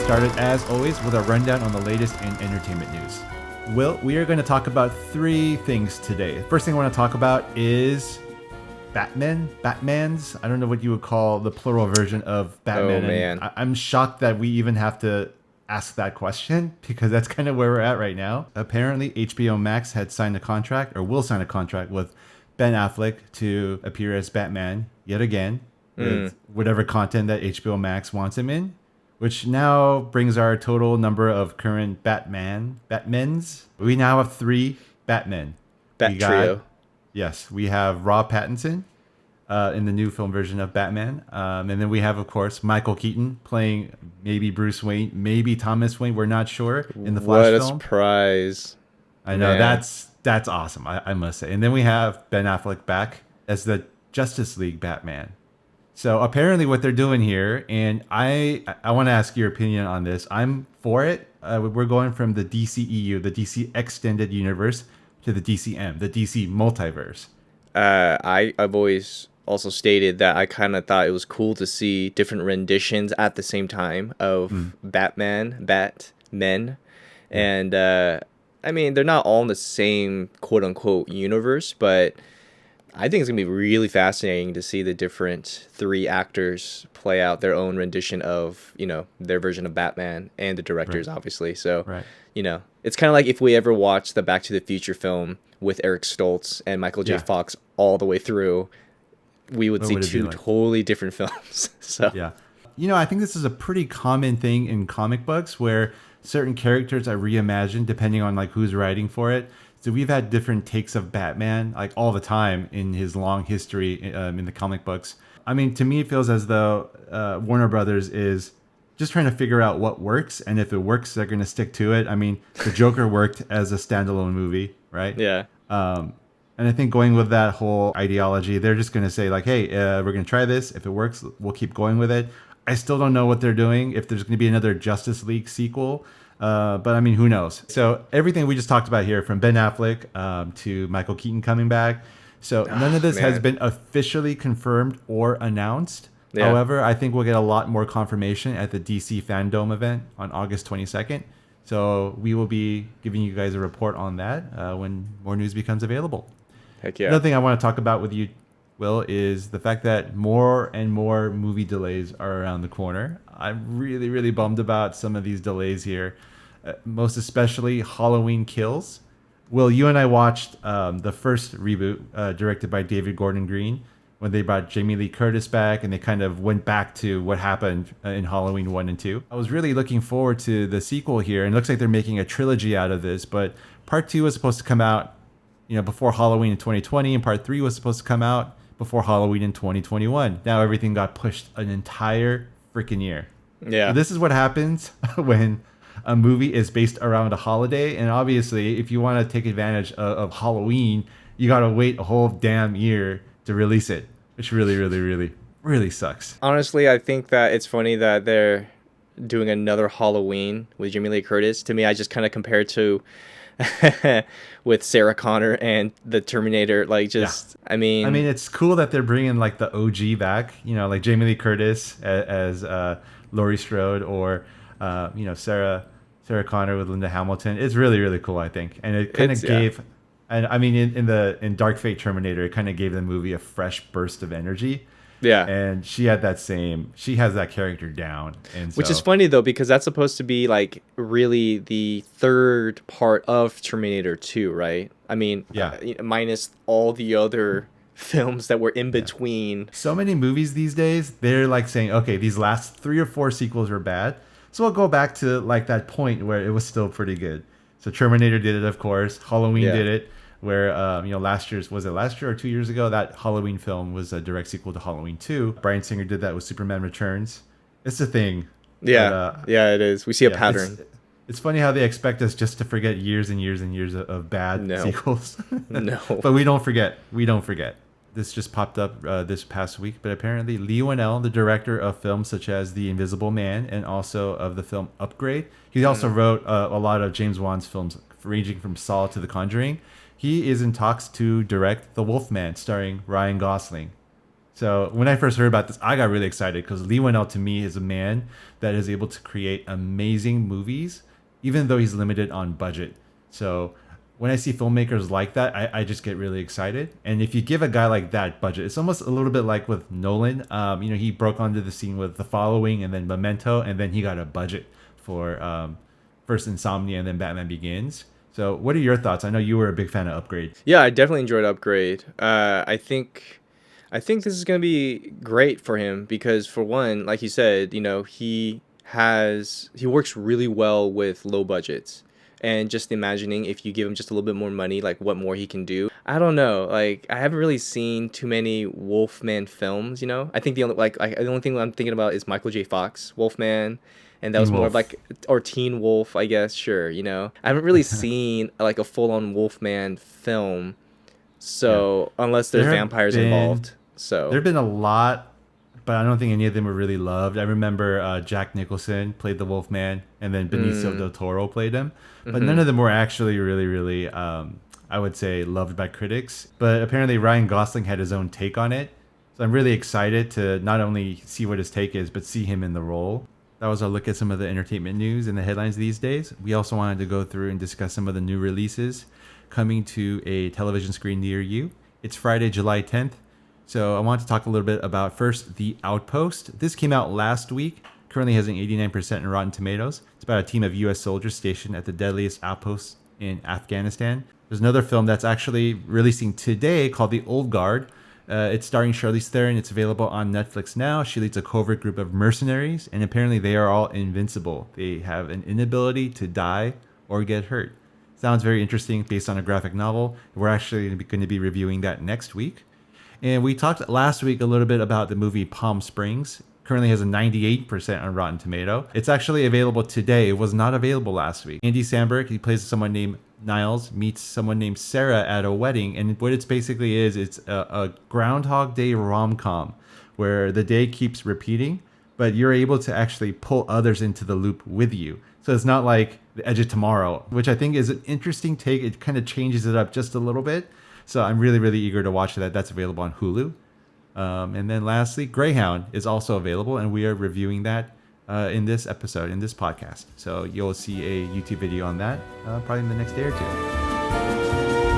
started, as always, with a rundown on the latest in entertainment news. Will, we are going to talk about three things today. First thing I want to talk about is Batmans. I don't know what you would call the plural version of Batman. Oh, man. And I'm shocked that we even have to ask that question because that's kind of where we're at right now. Apparently, HBO Max had signed a contract or will sign a contract with Ben Affleck to appear as Batman yet again with whatever content that HBO Max wants him in, which now brings our total number of current Batmans. We now have 3 Batmen. Trio. Yes, we have Rob Pattinson in the new film version of Batman. And then we have, of course, Michael Keaton playing maybe Bruce Wayne, maybe Thomas Wayne. We're not sure in the Flash film. What a surprise. I know, Man. that's awesome, I must say. And then we have Ben Affleck back as the Justice League Batman. So apparently what they're doing here, and I want to ask your opinion on this. I'm for it. We're going from the DCEU, the DC Extended Universe, to the DCM, the DC Multiverse. I've always also stated that I kind of thought it was cool to see different renditions at the same time of Batmen. And I mean, they're not all in the same quote-unquote universe, but I think it's going to be really fascinating to see the different 3 actors play out their own rendition of, their version of Batman, and the directors, obviously. So, it's kind of like if we ever watched the Back to the Future film with Eric Stoltz and Michael J. Fox all the way through, we would see 2 totally different films. So yeah. I think this is a pretty common thing in comic books where certain characters are reimagined depending on like who's writing for it. So we've had different takes of Batman like all the time in his long history in the comic books. I mean, to me, it feels as though Warner Brothers is just trying to figure out what works. And if it works, they're going to stick to it. I mean, the Joker worked as a standalone movie, right? Yeah. And I think going with that whole ideology, they're just going to say like, hey, we're going to try this. If it works, we'll keep going with it. I still don't know what they're doing, if there's going to be another Justice League sequel. But I mean, who knows? So everything we just talked about here, from Ben Affleck to Michael Keaton coming back. So none of this has been officially confirmed or announced. Yeah. However, I think we'll get a lot more confirmation at the DC Fandom event on August 22nd. So we will be giving you guys a report on that when more news becomes available. Heck yeah. Another thing I want to talk about with you, Will, is the fact that more and more movie delays are around the corner. I'm really, really bummed about some of these delays here, most especially Halloween Kills. Will, you and I watched the first reboot directed by David Gordon Green when they brought Jamie Lee Curtis back and they kind of went back to what happened in Halloween 1 and 2. I was really looking forward to the sequel here, and it looks like they're making a trilogy out of this, but part 2 was supposed to come out before Halloween in 2020, and part 3 was supposed to come out before Halloween in 2021. Now everything got pushed an entire freaking year. Yeah. So this is what happens when a movie is based around a holiday. And obviously, if you want to take advantage of Halloween, you got to wait a whole damn year to release it, which really, really, really, really sucks. Honestly, I think that it's funny that they're doing another Halloween with Jamie Lee Curtis. To me, I just kind of compare it to with Sarah Connor and the Terminator. I mean, it's cool that they're bringing like the OG back, like Jamie Lee Curtis as Laurie Strode, or Sarah Connor with Linda Hamilton. It's really, really cool, I think, and it kind of gave, and I mean in Dark Fate Terminator, it kind of gave the movie a fresh burst of energy. Yeah. And she has that character down. And which is funny though, because that's supposed to be like really the third part of Terminator 2, right? I mean, minus all the other films that were in between. So many movies these days, they're like saying, okay, these last 3 or 4 sequels were bad, so we'll go back to like that point where it was still pretty good. So Terminator did it, of course. Halloween did it. Where last year or 2 years ago, that Halloween film was a direct sequel to Halloween 2. Bryan Singer did that with Superman Returns. It's a thing. Yeah, but, it is. We see a pattern. It's funny how they expect us just to forget years and years and years of bad sequels. No. But we don't forget. This just popped up this past week, but apparently Leigh Whannell, the director of films such as The Invisible Man and also of the film Upgrade, he also wrote a lot of James Wan's films ranging from Saw to The Conjuring. He is in talks to direct The Wolfman, starring Ryan Gosling. So when I first heard about this, I got really excited because Leigh Whannell to me is a man that is able to create amazing movies, even though he's limited on budget. So when I see filmmakers like that, I just get really excited. And if you give a guy like that budget, it's almost a little bit like with Nolan. He broke onto the scene with The Following and then Memento, and then he got a budget for first Insomnia and then Batman Begins. So what are your thoughts? I know you were a big fan of Upgrade. Yeah, I definitely enjoyed Upgrade. I think this is gonna be great for him because for one, like you said, he works really well with low budgets. And just imagining if you give him just a little bit more money, like what more he can do. I don't know. Like I haven't really seen too many Wolfman films. I think the only thing I'm thinking about is Michael J. Fox Wolfman, and that Teen was more of Wolf. or Teen Wolf, I guess. Sure, I haven't really seen like a full on Wolfman film. Yeah. So unless there's There have vampires been involved, so. there have been a lot, but I don't think any of them were really loved. I remember Jack Nicholson played the Wolfman, and then Benicio del Toro played him, but none of them were actually really, really, I would say, loved by critics. But apparently Ryan Gosling had his own take on it, so I'm really excited to not only see what his take is, but see him in the role. That was our look at some of the entertainment news and the headlines these days. We also wanted to go through and discuss some of the new releases coming to a television screen near you. It's Friday, July 10th. So I want to talk a little bit about first The Outpost. This came out last week. Currently has an 89% in Rotten Tomatoes. It's about a team of U.S. soldiers stationed at the deadliest outpost in Afghanistan. There's another film that's actually releasing today called The Old Guard. It's starring Charlize Theron. It's available on Netflix now. She leads a covert group of mercenaries, and apparently they are all invincible. They have an inability to die or get hurt. Sounds very interesting based on a graphic novel. We're actually going to be reviewing that next week. And we talked last week a little bit about the movie Palm Springs. Currently has a 98% on Rotten Tomato. It's actually available today. It was not available last week. Andy Samberg, he plays someone named Niles, meets someone named Sarah at a wedding. And what it's basically is, it's a Groundhog Day rom-com where the day keeps repeating, but you're able to actually pull others into the loop with you. So it's not like The Edge of Tomorrow, which I think is an interesting take. It kind of changes it up just a little bit. So I'm really, really eager to watch that. That's available on Hulu. And then lastly, Greyhound is also available, and we are reviewing that in this episode, in this podcast. So you'll see a YouTube video on that probably in the next day or two.